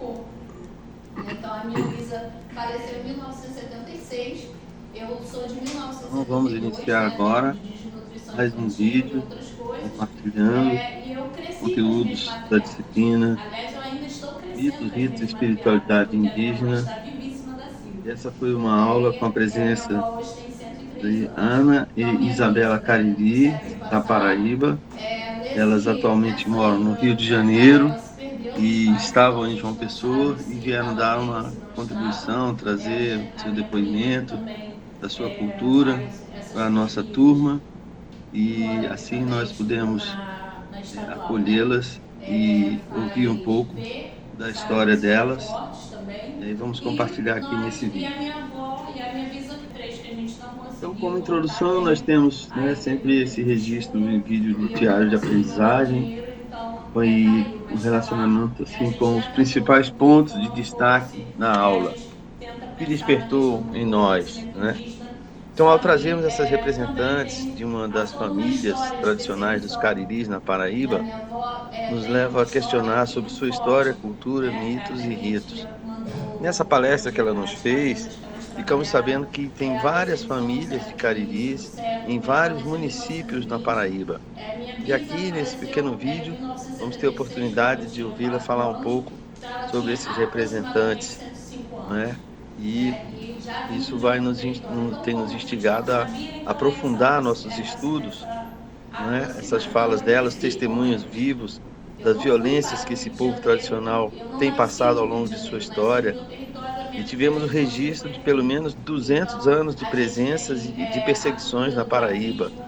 povo. Então, a minha bisa faleceu em 1976, eu sou de 1972. Então, vamos iniciar agora mais um vídeo compartilhando e eu cresci conteúdos da disciplina Aliás, eu ainda estou crescendo Mitos, Ritos e mesmo em Matriarca, Espiritualidade porque a minha avó Indígena. está vivíssima da Silva. Essa foi uma aula com a Minha presença avó hoje tem 103 de anos. Ana e Então, minha Isabela bisa, Cariri, século da passado, Paraíba. Elas atualmente nessa moram no ida Rio de pra cá, ela Janeiro se perdeu nos e pais, então estavam a em gente João não sabe Pessoa e se vieram estava dar bem, uma se não estava. contribuição, trazer A seu minha prima depoimento também da sua cultura faz para a essas nossa pesquisas turma, e e mora aqui assim também, nós estuda pudemos na estadual, né? acolhê-las e ouvir um Faz pouco B, da sabe, história delas. fortes também. E aí vamos E compartilhar aqui nesse a vídeo. minha avó e a minha bisa, três que a gente não Então, conseguiu como contar introdução, nós bem. temos, né, Aí teve sempre o esse tempo de registro chuva em vídeo do e eu não diário de consegui mandar o aprendizagem, dinheiro, então foi caiu. um Mas tá lá, relacionamento a assim gente com já os tentou principais incluir pontos como de apoio-se, destaque na a aula. gente tenta O que pensar na questão despertou em do nós, conhecimento né? indígena, Então, só ao que trazermos essas também representantes tem de uma das toda uma famílias história de tradicionais dos perseguição. Cariris na A Paraíba, minha avó nos tem leva uma a história questionar aqui sobre muito sua história, forte, cultura, né? mitos A e minha ritos. tia mandou Nessa palestra que ela hoje nos as fez, fazendas que elas ficamos trabalharam, sabendo que tem a várias perseguição no famílias de século XX, Cariris em minha avó vários nasceu em municípios na 1920, Paraíba. minha E bisa aqui, nesse faleceu pequeno em vídeo, vamos ter a 1976, quando oportunidade eu de tinha ouvi-la 4 falar um anos, pouco então ela sobre tinha esses aproximadamente representantes, 105 anos. né? E E já vindo isso de vai um território tão tem nos bom, a gente não instigado a sabia, então aprofundar nossos estudos, né? Essas falas aproximação delas, desse testemunhos ônibus. vivos Eu das não fui violências para que o esse Rio de povo Janeiro, tradicional eu não tem nasci passado no ao Rio longo de de sua Janeiro, nasci história. no território da E minha tivemos o tradição de registro de pelo periferia. menos 200 Então, anos de a gente presenças tem e de a perseguições cultura na do Paraíba. Brasil,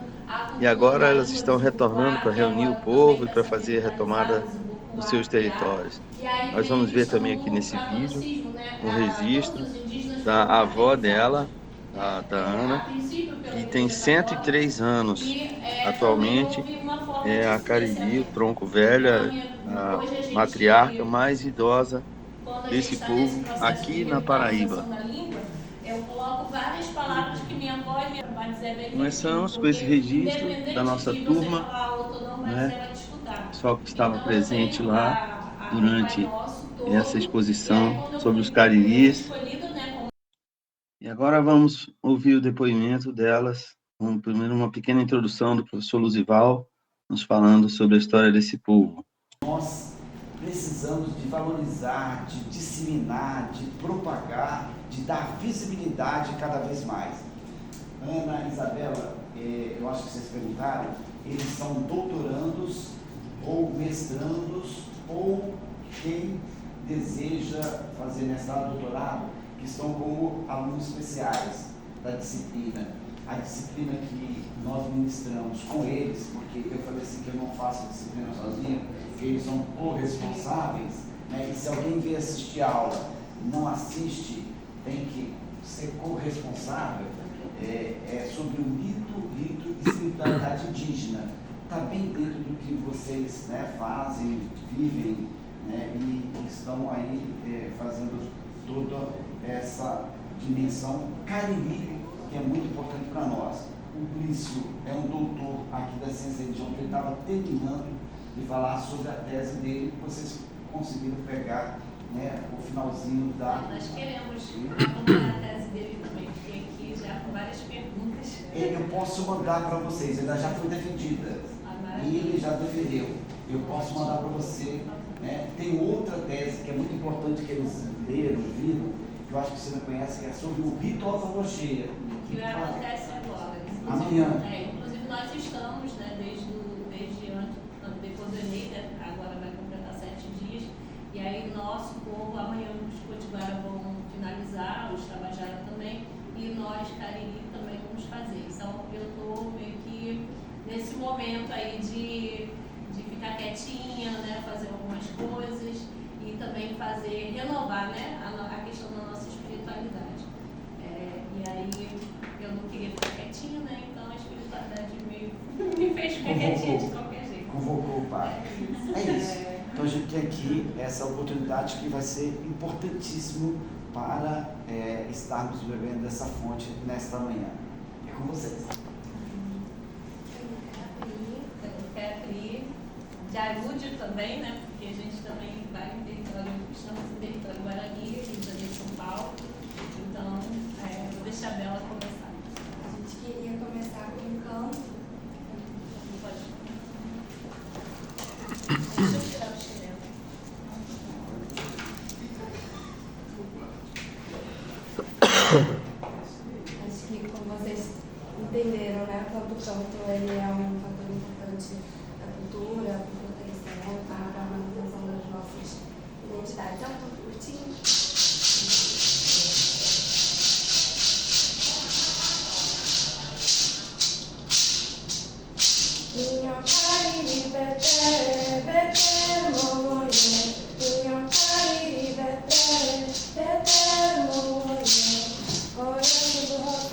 E agora a elas língua estão do retornando Zubuquá, para que reunir o agora também povo e está para sendo fazer a revitalizada, retomada nos Zubuquá, seus Piá. territórios. E aí Nós vem a vamos ver questão também aqui do nesse vídeo catolicismo, né? um Todos registro os indígenas da foram avó catequizados, dela, da a Ana, princípio pela que tem Igreja Católica, 103 anos. e também Atualmente houve uma forma é de a Cariri, o silenciamento. tronco Então, velha, a hoje a matriarca gente, mais idosa quando a gente desse está nesse povo processo de aqui na revitalização Paraíba. da língua, eu coloco várias palavras que minha avó e minha mãe dizer bem quietinho, Começamos com esse porque registro da independente nossa de você turma, falar alto ou não, mas né? ela te escutar. Pessoal que estava Então eu presente tenho lá o Pai durante Nosso essa todo, e aí exposição quando eu sobre os fui Cariris. escolhida, né, E agora vamos ouvir o depoimento delas, primeiro uma pequena introdução do professor Luzival, nos falando sobre a história desse povo. Nós precisamos de valorizar, de disseminar, de propagar, de dar visibilidade cada vez mais. Ana, Isabela, eu acho que vocês perguntaram, eles são doutorandos ou mestrandos ou quem deseja fazer mestrado, doutorado, que estão como alunos especiais da disciplina. A disciplina que nós ministramos com eles, porque eu falei assim que eu não faço a disciplina sozinho, que eles são corresponsáveis, né? E se alguém vem assistir a aula, não assiste, tem que ser corresponsável, sobre o mito, rito e espiritualidade indígena. Está bem dentro do que vocês, né, fazem, vivem, né, e estão aí fazendo toda essa dimensão cariri, que é muito importante para nós. O Plício é um doutor aqui da ciência indígena, que ele estava terminando de falar sobre a tese dele, vocês conseguiram pegar, né, o finalzinho da... Nós queremos acompanhar a tese dele também, porque aqui já com várias perguntas. Eu posso mandar para vocês, ela já foi defendida, e ele já defendeu. Eu posso mandar para você, né? Tem outra tese que é muito importante que eles leram, viram, que eu acho que você não conhece, que é sobre o ritual da lua cheia. Que acontece agora. Amanhã. Inclusive nós estamos, né, desde antes, depois do Enem, né, agora vai completar 7 dias, e aí nosso povo, amanhã os Potiguara vão finalizar, os Tabajara também, e nós, Cariri, também vamos fazer. Então eu estou meio que nesse momento aí de ficar quietinha, né, fazer algumas coisas e também renovar, né, a questão da nossa espiritualidade. E aí eu não queria ficar quietinha, né, então a espiritualidade me fez ficar quietinha de qualquer jeito. Convocou o Pai. É isso. Então a gente tem aqui essa oportunidade que vai ser importantíssimo para estarmos bebendo dessa fonte nesta manhã. É com vocês. Eu quero abrir, de ajude também, né, porque a gente também vai em território, estamos em território Guarani, Rio de Janeiro, São Paulo. Então, vou deixar a Bela começar. A gente queria começar com um canto. Pode. Deixa eu tirar o chinelo. Acho que, como vocês entenderam, né, quanto o canto ele é um fator importante da cultura, para a proteção, para a manutenção das nossas identidades. É um canto curtinho. Minha cariri beté, beté moye. Minha cariri beté, beté moye. Olha do rock,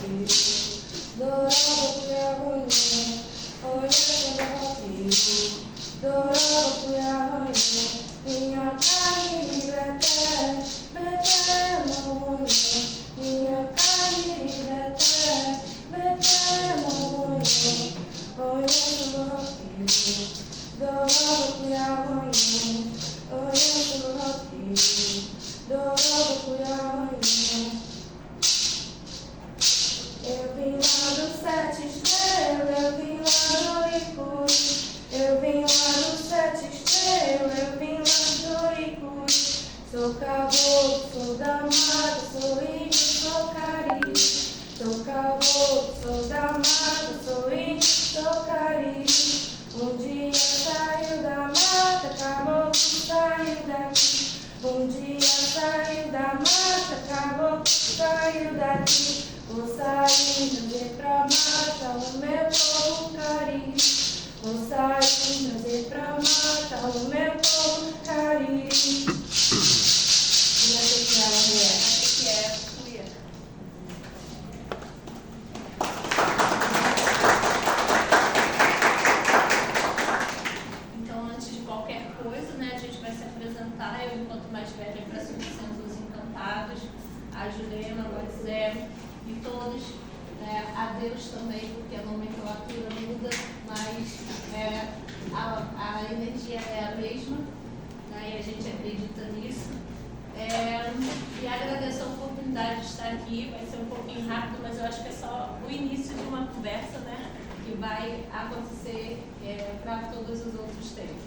dourado puyagonye. Olha do rock, dourado puyagonye. Minha cariri beté, beté moye. Minha cariri beté, beté moye. Olha do rock, dourado puyagonye. Olha do rock, dourado puyagonye. Eu vim lá do Sete Estrelas, eu vim lá do Icuri. Eu vim lá do Sete Estrelas, eu vim lá do Icuri. Sou caboclo, sou da mata, sou índio, sou cari. Sou caboclo, sou da mata, sou índio, sou cari. Um dia saiu da mata, caboclo saiu daqui. Um dia saiu da mata, caboclo saiu daqui. Vou sair, trazer pra mata o meu povo cari. Vou sair, trazer pra mata o meu povo cari. E essa que ela vier? Essa que é a Juliana. Então, antes de qualquer coisa, né, a gente vai se apresentar. Eu, enquanto mais velha, para Centro dos Encantados, a Juliana, a Moisés e todos, a Deus também, porque a nomenclatura muda, mas a energia é a mesma, né, e a gente acredita nisso. E agradeço a oportunidade de estar aqui. Vai ser um pouquinho rápido, mas eu acho que é só o início de uma conversa, né, que vai acontecer para todos os outros tempos.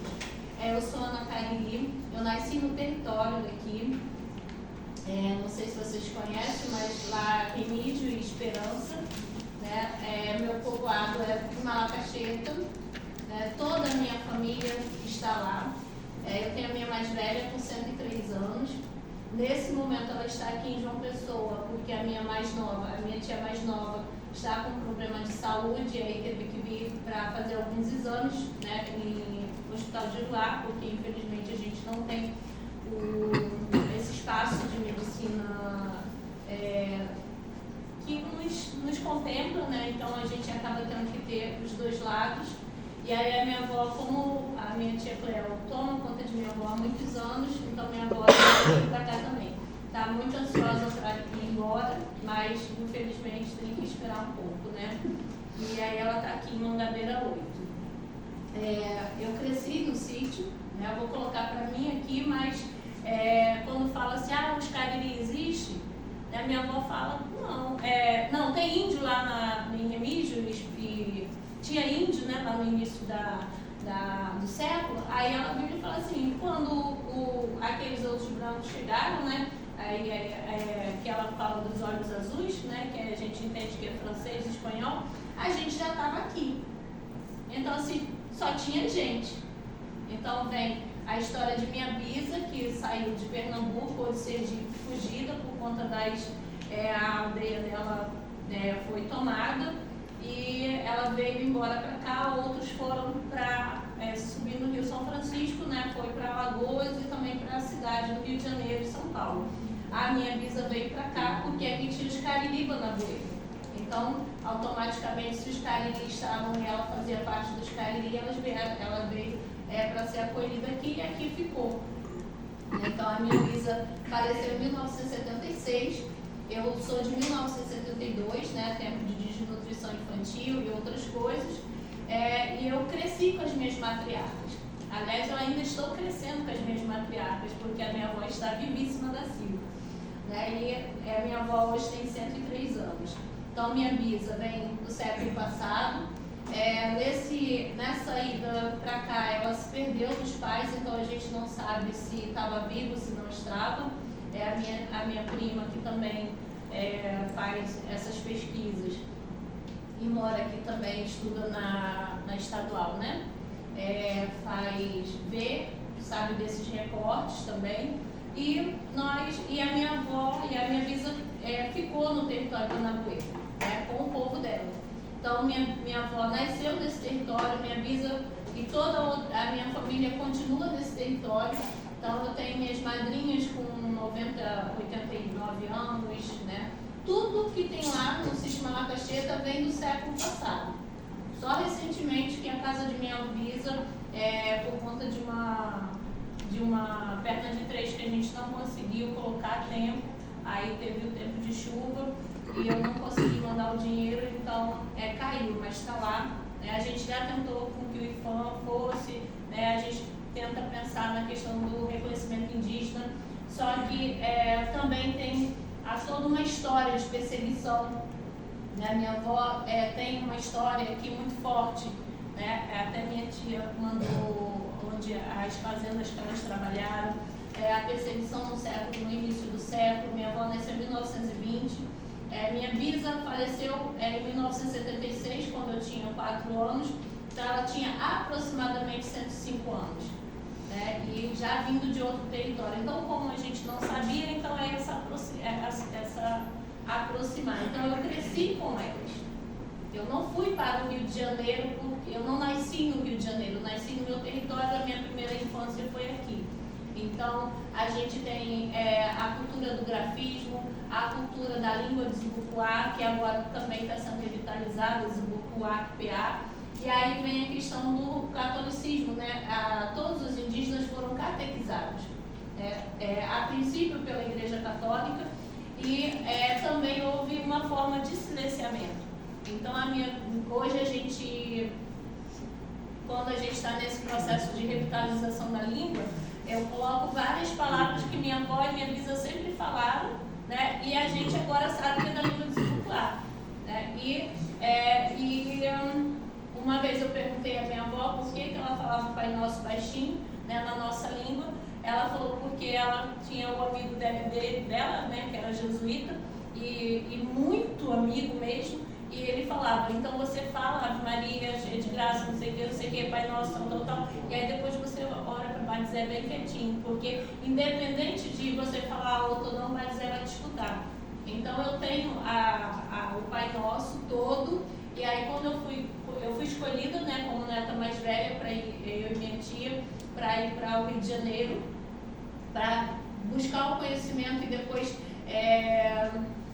Eu sou Ana Cariri, eu nasci no território daqui. Não sei se vocês conhecem, mas lá Remídio e Esperança, né? Meu povoado é Malacacheta, né? Toda a minha família está lá. Eu tenho a minha mais velha com 103 anos. Nesse momento ela está aqui em João Pessoa, porque a minha mais nova, a minha tia mais nova, está com problema de saúde e aí teve que vir para fazer alguns exames, né, no Hospital de Uruá, porque infelizmente a gente não tem esse espaço de medicina que nos contempla, né? Então a gente acaba tendo que ter os dois lados. E aí a minha avó, como a minha tia Cleo toma conta de minha avó há muitos anos, então minha avó veio para cá também. Está muito ansiosa para ir embora, mas infelizmente tem que esperar um pouco, né? E aí ela está aqui em Mangabeira 8. Eu cresci no sítio, né? Eu vou colocar para mim aqui, mas quando fala assim, os Cariri existem, a minha avó fala, não, tem índio lá em Remígio, e tinha índio, né, lá no início do século. Aí ela vira e fala assim, quando aqueles outros brancos chegaram, né, que ela fala dos olhos azuis, né, que a gente entende que é francês e espanhol, a gente já estava aqui. Então, assim, só tinha gente. Então vem a história de minha bisa, que saiu de Pernambuco ou de Sergipe, fugida por conta a aldeia dela foi tomada e ela veio embora para cá. Outros foram para subir no Rio São Francisco, né, foi para Alagoas e também para a cidade do Rio de Janeiro e São Paulo. A minha bisa veio para cá porque aqui tinha os Cariri Banabuê. Então, automaticamente, se os Cariri estavam e ela fazia parte dos Cariri, ela veio para ser acolhida aqui e aqui ficou. Então, a minha bisa faleceu em 1976, eu sou de 1972, né, tempo de desnutrição infantil e outras coisas, e eu cresci com as minhas matriarcas. Aliás, eu ainda estou crescendo com as minhas matriarcas, porque a minha avó está vivíssima da Silva. Né? E a minha avó hoje tem 103 anos. Então, minha bisa vem do século passado. Nessa ida para cá, ela se perdeu dos pais, então a gente não sabe se estava vivo, se não estava. A minha prima, que também faz essas pesquisas e mora aqui também, estuda na estadual, né? Sabe desses recortes também. E a minha avó e a minha bisa ficou no território do Anabuê, né, com o povo dela. Então, minha avó nasceu nesse território, minha bisa e toda a minha família continua nesse território. Então, eu tenho minhas madrinhas com 89 anos, né? Tudo que tem lá no Sítio Malacacheta vem do século passado. Só recentemente que a casa de minha bisa, por conta de uma perna de 3 que a gente não conseguiu colocar a tempo, aí teve o tempo de chuva e eu não consegui mandar o dinheiro, então caiu, mas está lá. A gente já tentou com que o IFAM fosse, a gente tenta pensar na questão do reconhecimento indígena, só que também tem toda uma história de perseguição. Minha avó tem uma história aqui muito forte, né? Até minha tia mandou onde as fazendas que elas trabalharam, a perseguição no início do século. Minha avó nasceu em 1920, minha bisa faleceu em 1976, quando eu tinha 4 anos, então ela tinha aproximadamente 105 anos, né? E já vindo de outro território. Então, como a gente não sabia, então essa aproximar. Então, eu cresci com elas. Eu não fui para o Rio de Janeiro, porque eu não nasci no Rio de Janeiro, eu nasci no meu território, a minha primeira infância foi aqui. Então, a gente tem a cultura do grafismo, a cultura da língua de Zumbukuá, que agora também está sendo revitalizada, Zumbukuá, PA. E aí vem a questão do catolicismo, né? Todos os indígenas foram catequizados, a princípio pela Igreja Católica, e também houve uma forma de silenciamento. Então, hoje quando a gente está nesse processo de revitalização da língua, eu coloco várias palavras que minha avó e minha bisa sempre falaram, né? E a gente agora sabe que é da língua de Zumbukuá, né? Uma vez eu perguntei à minha avó por que ela falava o Pai Nosso baixinho, né, na nossa língua. Ela falou porque ela tinha o amigo dela, né, que era jesuíta, e muito amigo mesmo, e ele falava, então você fala Ave Maria, cheia de graça, não sei o que, Pai Nosso, tal, e aí depois você ora para Badizé bem quietinho, porque independente de você falar alto ou não, Badizé vai te escutar. Então eu tenho o Pai Nosso todo, e aí quando eu fui escolhida, né, como neta mais velha, para ir, eu e minha tia, para ir para o Rio de Janeiro, para buscar o conhecimento e depois,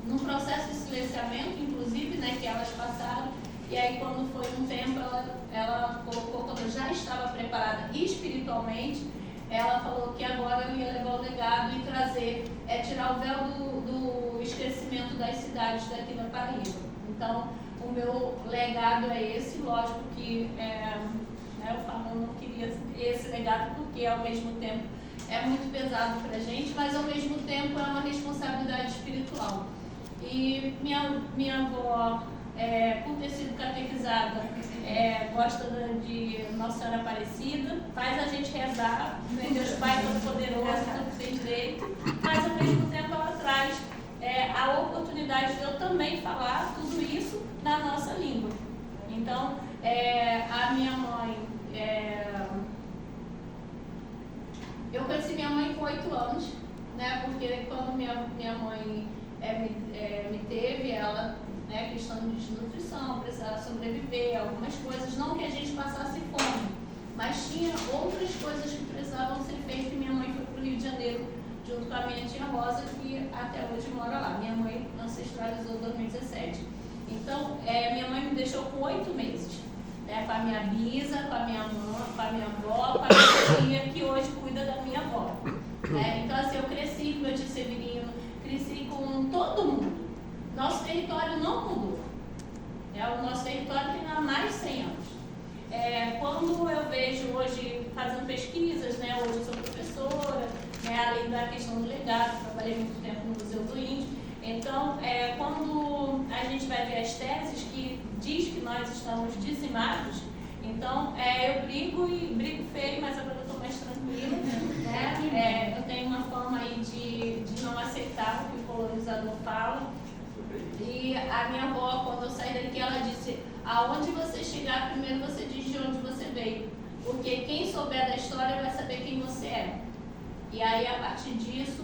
num processo de silenciamento, inclusive, né, que elas passaram, e aí quando foi um tempo, ela colocou, quando eu já estava preparada espiritualmente, ela falou que agora eu ia levar o legado e tirar o véu do esquecimento das cidades daqui da Paraíba. Então, o meu legado é esse, lógico que eu falo, eu não queria esse legado porque ao mesmo tempo é muito pesado para a gente, mas ao mesmo tempo é uma responsabilidade espiritual. E minha avó, por ter sido catequizada, gosta de Nossa Senhora Aparecida, faz a gente rezar, né? Deus Pai Todo-Poderoso, tudo tem direito, mas ao mesmo tempo ela traz a oportunidade de eu também falar tudo isso na nossa língua. Então, a minha mãe, eu conheci minha mãe com 8 anos, né, porque quando minha mãe me teve, ela, né, questão de desnutrição, precisava sobreviver, algumas coisas, não que a gente passasse fome, mas tinha outras coisas que precisavam ser feitas, e minha mãe foi para o Rio de Janeiro, junto com a minha tia Rosa, que até hoje mora lá. Minha mãe ancestralizou em 2017. Então, minha mãe me deixou com 8 meses, né, com a minha bisa, com a minha mãe, com a minha avó, com a minha tia, que hoje cuida da minha avó. Então, assim, eu cresci com meu tio Severino, cresci com todo mundo. Nosso território não mudou. O nosso território tem há mais de 100 anos. Quando eu vejo hoje fazendo pesquisas, né? Hoje eu sou professora, né? Além da questão do legado, trabalhei muito tempo no Museu do Índio. Então, quando a gente vai ver as teses que diz que nós estamos dizimados, então eu brigo feio, mas agora eu estou mais tranquila, né? Eu tenho uma forma aí de não aceitar o que o colonizador fala. E a minha avó, quando eu saí daqui, ela disse: aonde você chegar primeiro, você diz de onde você veio, porque quem souber da história vai saber quem você é. E aí, a partir disso,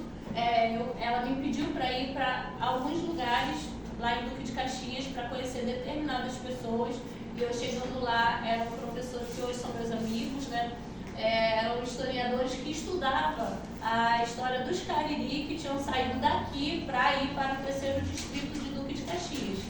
ela me pediu para ir para alguns lugares lá em Duque de Caxias para conhecer determinadas pessoas. E eu chegando lá, eram professores que hoje são meus amigos, né? Eram historiadores que estudavam a história dos Cariri, que tinham saído daqui para ir para o terceiro distrito de Duque de Caxias.